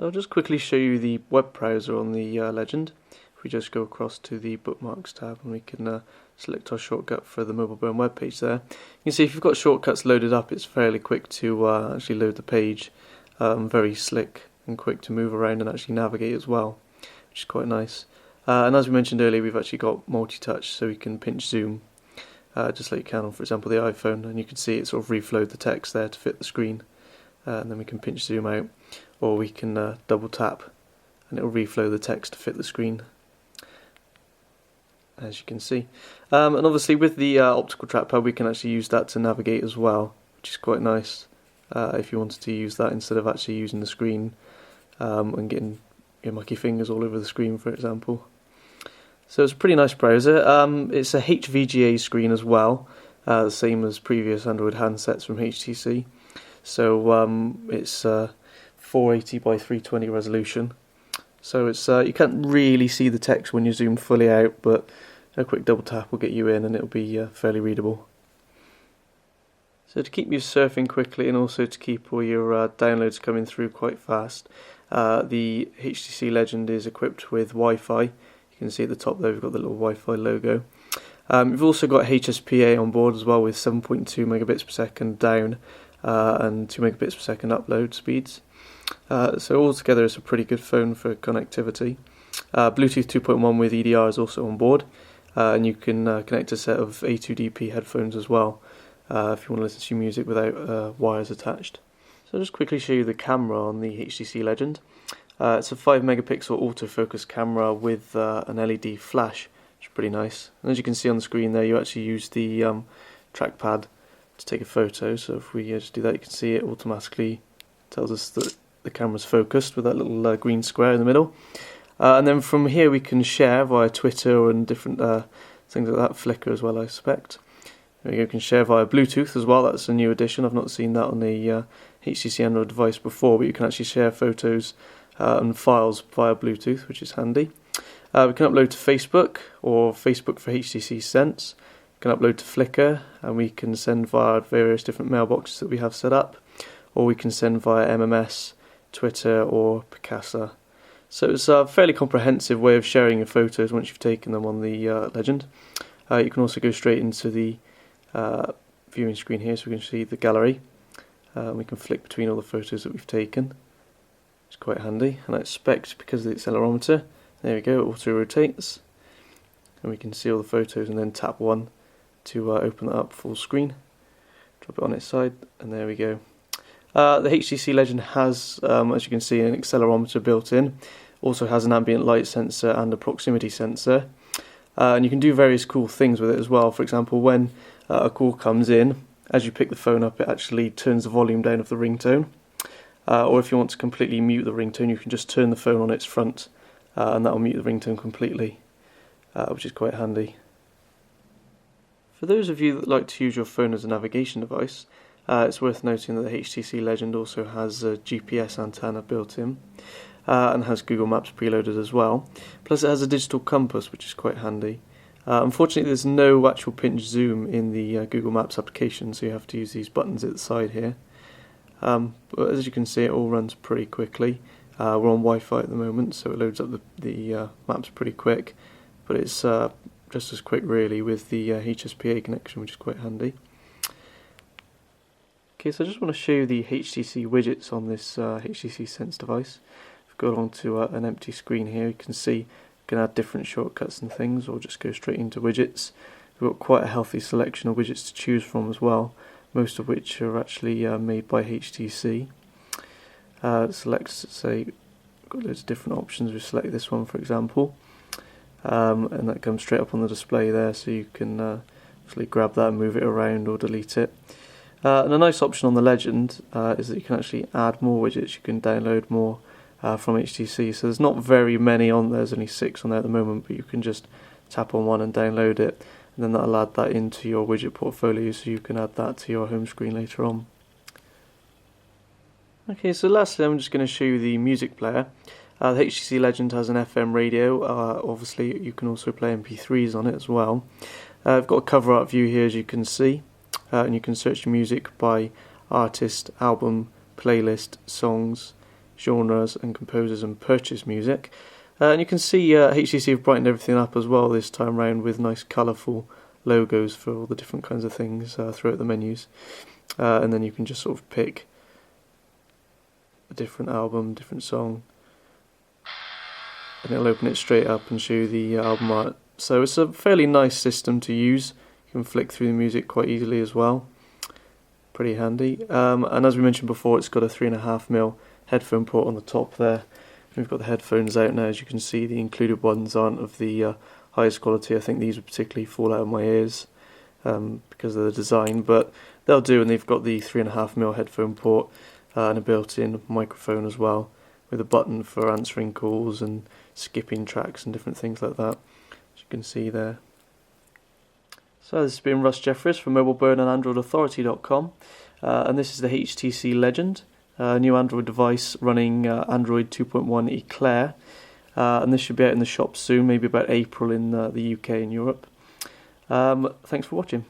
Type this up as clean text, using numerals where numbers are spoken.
So I'll just quickly show you the web browser on the Legend. If we just go across to the bookmarks tab and we can select our shortcut for the mobile burn web page there. You can see if you've got shortcuts loaded up, it's fairly quick to actually load the page. Very slick and quick to move around and actually navigate as well, which is quite nice. And as we mentioned earlier, we've actually got multi-touch, so we can pinch zoom just like you can on, for example, the iPhone, and you can see it sort of reflowed the text there to fit the screen. And then we can pinch zoom out, or we can double tap and it will reflow the text to fit the screen, as you can see. And obviously with the optical trackpad we can actually use that to navigate as well, which is quite nice if you wanted to use that instead of actually using the screen and getting your mucky fingers all over the screen, for example. So it's a pretty nice browser. It's a HVGA screen as well, the same as previous Android handsets from HTC. So it's 480 by 320 resolution. So it's you can't really see the text when you're zoomed fully out, but a quick double tap will get you in and it'll be fairly readable. So to keep you surfing quickly and also to keep all your downloads coming through quite fast, the HTC Legend is equipped with Wi-Fi. You can see at the top there we've got the little Wi-Fi logo. We've also got HSPA on board as well with 7.2 megabits per second down and 2 megabits per second upload speeds. So altogether it's a pretty good phone for connectivity. Bluetooth 2.1 with EDR is also on board, and you can connect a set of A2DP headphones as well if you want to listen to music without wires attached. So I'll just quickly show you the camera on the HTC Legend. It's a 5 megapixel autofocus camera with an LED flash, which is pretty nice. And as you can see on the screen there, you actually use the trackpad to take a photo. So if we just do that, you can see it automatically tells us that the camera's focused with that little green square in the middle. And then from here we can share via Twitter and different things like that, Flickr as well, I suspect. There we go, you can share via Bluetooth as well. That's a new addition. I've not seen that on the HTC Android device before, but you can actually share photos and files via Bluetooth, which is handy. We can upload to Facebook or Facebook for HTC Sense. We can upload to Flickr, and we can send via various different mailboxes that we have set up, or we can send via MMS, Twitter or Picasa. So it's a fairly comprehensive way of sharing your photos once you've taken them on the Legend. You can also go straight into the viewing screen here, so we can see the gallery. We can flick between all the photos that we've taken. It's quite handy, and I expect because of the accelerometer, there we go, it auto rotates, and we can see all the photos, and then tap one to open that up full screen. Drop it on its side, and there we go. The HTC Legend has, as you can see, an accelerometer built in. Also has an ambient light sensor and a proximity sensor. And you can do various cool things with it as well. For example, when a call comes in, as you pick the phone up, it actually turns the volume down of the ringtone. Or if you want to completely mute the ringtone, you can just turn the phone on its front and that will mute the ringtone completely, which is quite handy. For those of you that like to use your phone as a navigation device, it's worth noting that the HTC Legend also has a GPS antenna built in and has Google Maps preloaded as well. Plus it has a digital compass, which is quite handy. Unfortunately there's no actual pinch zoom in the Google Maps application, so you have to use these buttons at the side here. But as you can see, it all runs pretty quickly. We're on Wi-Fi at the moment, so it loads up the maps pretty quick, but it's just as quick really with the HSPA connection, which is quite handy. Okay, so I just want to show you the HTC widgets on this HTC Sense device. If we go along to an empty screen here, you can see you can add different shortcuts and things, or just go straight into widgets. We've got quite a healthy selection of widgets to choose from as well, most of which are actually made by HTC. Select, say, got loads of different options. We select this one, for example, and that comes straight up on the display there, so you can actually grab that and move it around or delete it. And a nice option on the Legend is that you can actually add more widgets. You can download more from HTC. So there's not very many on there. There's only 6 on there at the moment, but you can just tap on one and download it, and then that'll add that into your widget portfolio, so you can add that to your home screen later on. Okay, so lastly I'm just going to show you the music player. The HTC Legend has an FM radio. Obviously you can also play MP3s on it as well. I've got a cover art view here, as you can see. And you can search your music by artist, album, playlist, songs, genres and composers and purchase music. And you can see HTC have brightened everything up as well this time round with nice colourful logos for all the different kinds of things throughout the menus. And then you can just sort of pick a different album, different song, and it'll open it straight up and show you the album art. So it's a fairly nice system to use. You can flick through the music quite easily as well. Pretty handy. And as we mentioned before, it's got a 3.5mm headphone port on the top there. We've got the headphones out now. As you can see, the included ones aren't of the highest quality. I think these would particularly fall out of my ears because of the design, but they'll do, and they've got the 3.5mm headphone port and a built-in microphone as well, with a button for answering calls and skipping tracks and different things like that, as you can see there. So this has been Russ Jeffries from MobileBird and AndroidAuthority.com, and this is the HTC Legend, a new Android device running Android 2.1 Eclair, and this should be out in the shop soon, maybe about April in the UK and Europe. Thanks for watching.